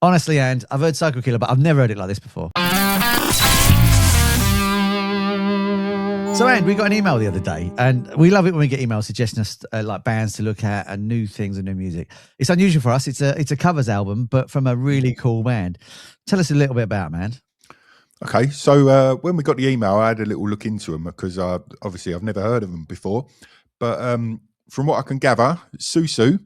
Honestly, and I've heard Psycho Killer, but I've never heard it like this before. So, and we got an email the other day, and we love it when we get emails suggesting us like bands to look at and new things and new music. It's unusual for us. It's a covers album, but from a really cool band. Tell us a little bit about it, man. Okay, so when we got the email, I had a little look into them because obviously I've never heard of them before. But from what I can gather, Susu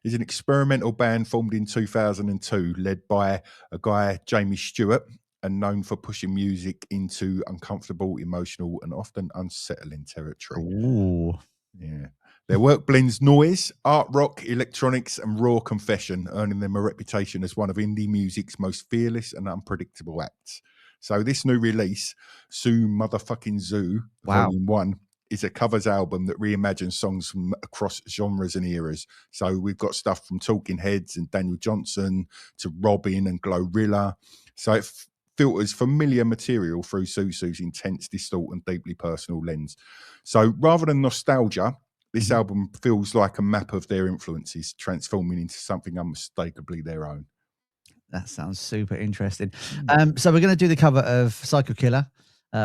is an experimental band formed in 2002, led by a guy, Jamie Stewart, and known for pushing music into uncomfortable, emotional, and often unsettling territory. Ooh. Yeah. Their work blends noise, art rock, electronics, and raw confession, earning them a reputation as one of indie music's most fearless and unpredictable acts. So this new release, Zoo Motherfucking Zoo, Volume 1, is a covers album that reimagines songs from across genres and eras. So we've got stuff from Talking Heads and Daniel Johnson to Robin and Glorilla. So it filters familiar material through Susu's intense, distort, and deeply personal lens. So rather than nostalgia, this album feels like a map of their influences, transforming into something unmistakably their own. That sounds super interesting. So we're going to do the cover of Psycho Killer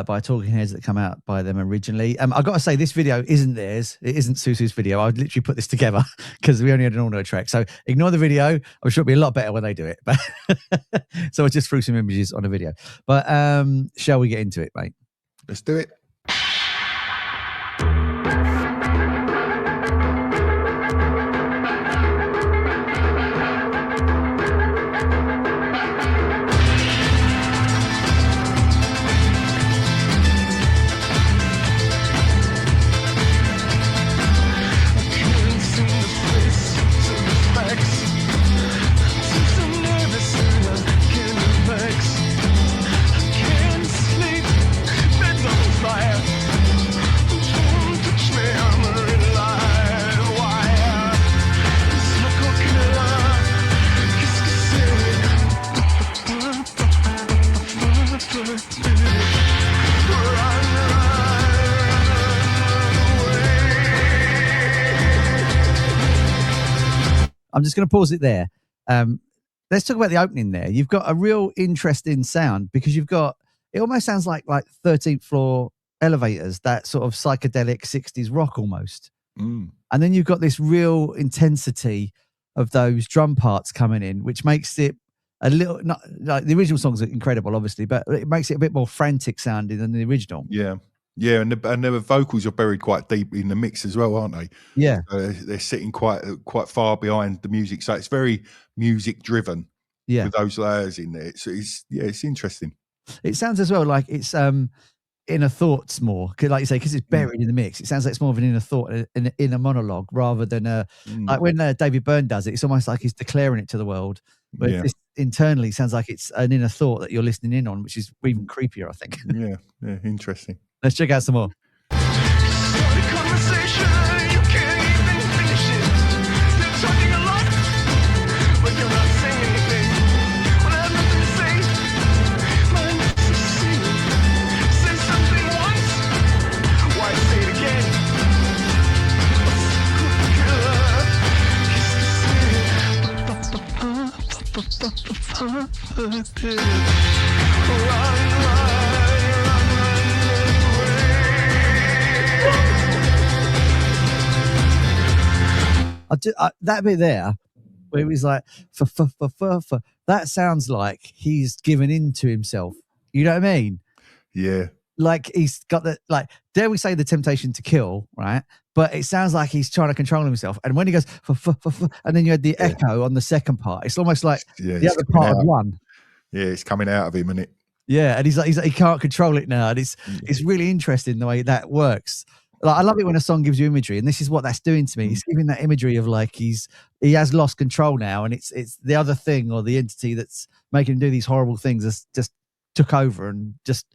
by Talking Heads that come out by them originally. I've got to say, this video isn't theirs. It isn't Susu's video. I would literally put this together because we only had an audio track. So ignore the video. I'm sure it'll be a lot better when they do it. But so I just threw some images on a video. But shall we get into it, mate? Let's do it. I'm just going to pause it there. Let's talk about the opening there. You've got a real interesting sound because you've got, it almost sounds like 13th floor elevators, that sort of psychedelic 60s rock almost. And then you've got this real intensity of those drum parts coming in, which makes it a little, not like the original songs are incredible, obviously, but it makes it a bit more frantic sounding than the original. Yeah. Yeah, and the vocals are buried quite deep in the mix as well, aren't they? Yeah, they're sitting quite far behind the music, so it's very music driven. Yeah, with those layers in there, it's interesting. It sounds as well like it's inner thoughts more, like you say, because it's buried in the mix. It sounds like it's more of an inner thought, an inner monologue, rather than like when David Byrne does it. It's almost like he's declaring it to the world. But this internally sounds like it's an inner thought that you're listening in on, which is even creepier, I think. Yeah, interesting. Let's check out some more. That bit there, where it was like, that sounds like he's given in to himself. You know what I mean? Yeah. Like he's got the, like, dare we say the temptation to kill, right? But it sounds like he's trying to control himself. And when he goes, and then you had the echo on the second part, it's almost like the other part of one. Yeah, it's coming out of him, isn't it? Yeah, and he's like he can't control it now. And it's really interesting the way that works. Like, I love it when a song gives you imagery, and this is what that's doing to me. He's giving that imagery of like he has lost control now, and it's the other thing or the entity that's making him do these horrible things has just took over and just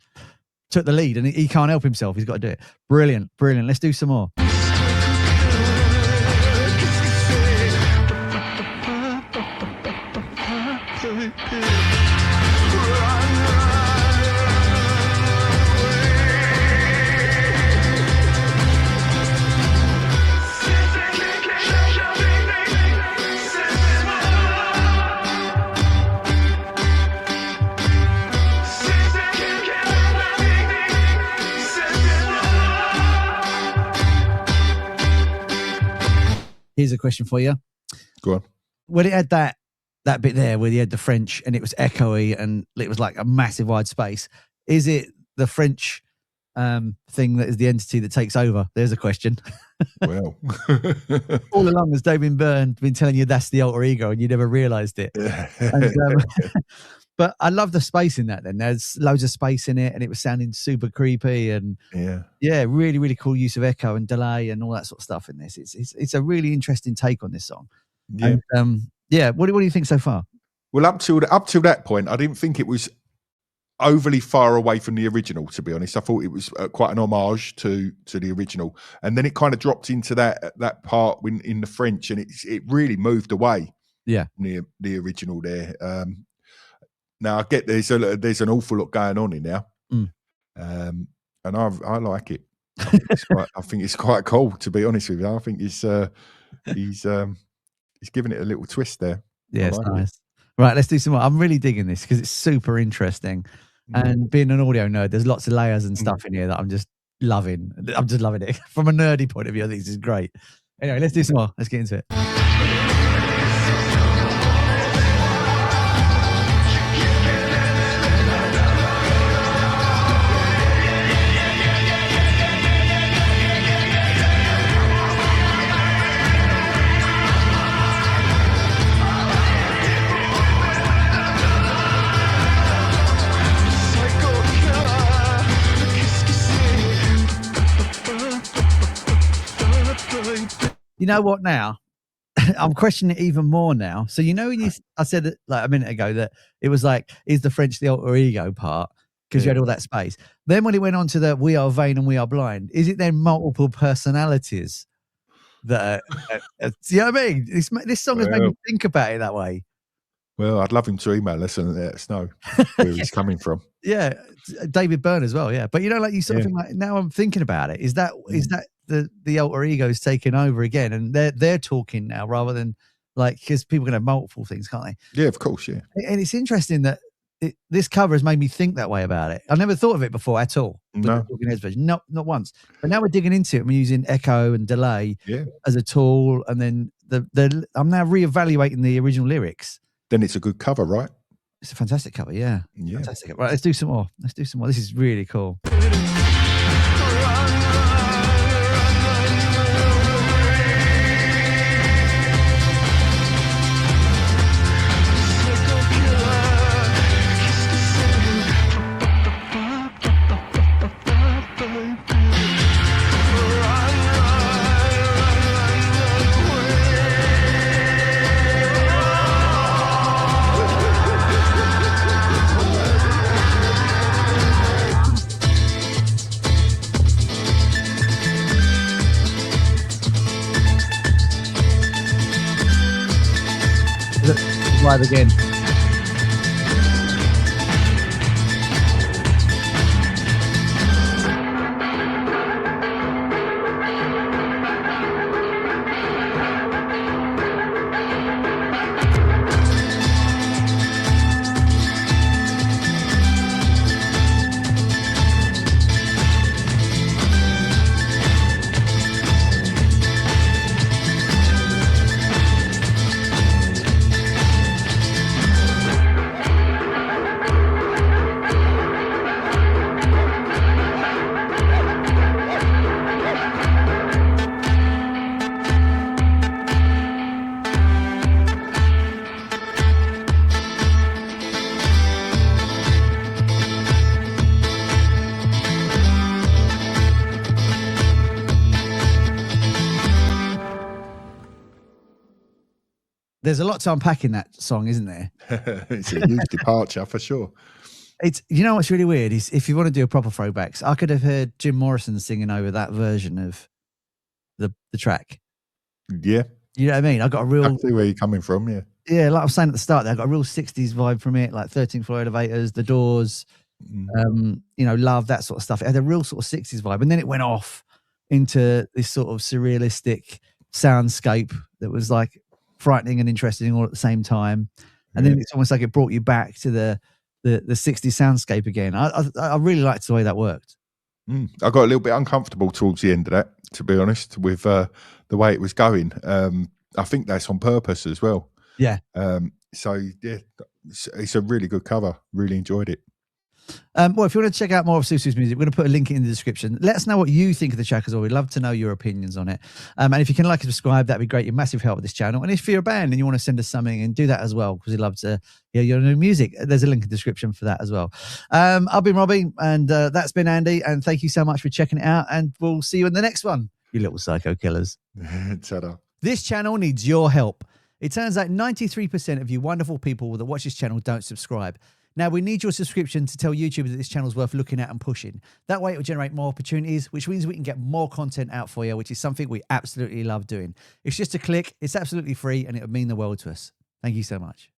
took the lead, and he can't help himself. He's got to do it. Brilliant. Let's do some more. Here's a question for you. Go on. When it had that bit there where you had the French and it was echoey and it was like a massive wide space, is it the French thing that is the entity that takes over? There's a question. Well, all along has David Byrne been telling you that's the alter ego and you never realized it. And, but I love the space in that. Then there's loads of space in it and it was sounding super creepy and really, really cool use of echo and delay and all that sort of stuff in this. It's a really interesting take on this song. Yeah. And, what do you think so far? Well, up till that point, I didn't think it was overly far away from the original, to be honest. I thought it was quite an homage to the original, and then it kind of dropped into that part in the French, and it really moved away. Yeah, from the original there. Now I get there's an awful lot going on in now, and I like it. I think it's quite cool, to be honest with you. I think he's giving it a little twist there. Yeah, it's nice. Right, let's do some more. I'm really digging this because it's super interesting. And being an audio nerd, there's lots of layers and stuff in here that I'm just loving. I'm just loving it. From a nerdy point of view, I think this is great. Anyway, let's do some more. Let's get into it. You know what now? I'm questioning it even more now. So, when I said it like a minute ago that it was like, is the French the alter ego part? Because you had all that space. Then when it went on to the we are vain and we are blind, is it then multiple personalities that you know what I mean? This song has made me think about it that way. Well, I'd love him to email us and let us know where he's coming from. Yeah, David Byrne as well. Yeah, but like you sort of think like now I'm thinking about it. Is that the alter ego's taking over again, and they're talking now rather than like because people can have multiple things, can't they? Yeah, of course. Yeah, and it's interesting that this cover has made me think that way about it. I never thought of it before at all. No, not once. But now we're digging into it. I'm using echo and delay as a tool, and then I'm now reevaluating the original lyrics. Then it's a good cover, right? It's a fantastic cover, yeah. Fantastic. Right, let's do some more. This is really cool. Live again. There's a lot to unpack in that song, isn't there? It's a huge departure for sure. It's what's really weird is if you want to do a proper throwbacks, I could have heard Jim Morrison singing over that version of the track. Yeah. You know what I mean? I got a real. I see where you're coming from. Yeah. Yeah, like I was saying at the start, there, I got a real '60s vibe from it, like 13th Floor Elevators, The Doors, Love, that sort of stuff. It had a real sort of '60s vibe, and then it went off into this sort of surrealistic soundscape that was like frightening and interesting all at the same time. And then it's almost like it brought you back to the '60s soundscape again. I really liked the way that worked. I got a little bit uncomfortable towards the end of that, to be honest, with the way it was going. I think that's on purpose as well. Yeah. So yeah, it's a really good cover. Really enjoyed it. Well, if you want to check out more of Susu's music, we're going to put a link in the description. Let us know what you think of the track as well. We'd love to know your opinions on it. And if you can like and subscribe, that'd be great. You're massive help with this channel. And if you're a band and you want to send us something, and do that as well, because we'd love to hear your new music. There's a link in the description for that as well. I've been Robbie, and that's been Andy. And thank you so much for checking it out. And we'll see you in the next one, you little psycho killers. Ta-da. This channel needs your help. It turns out 93% of you wonderful people that watch this channel don't subscribe. Now, we need your subscription to tell YouTube that this channel is worth looking at and pushing. That way, it will generate more opportunities, which means we can get more content out for you, which is something we absolutely love doing. It's just a click. It's absolutely free, and it would mean the world to us. Thank you so much.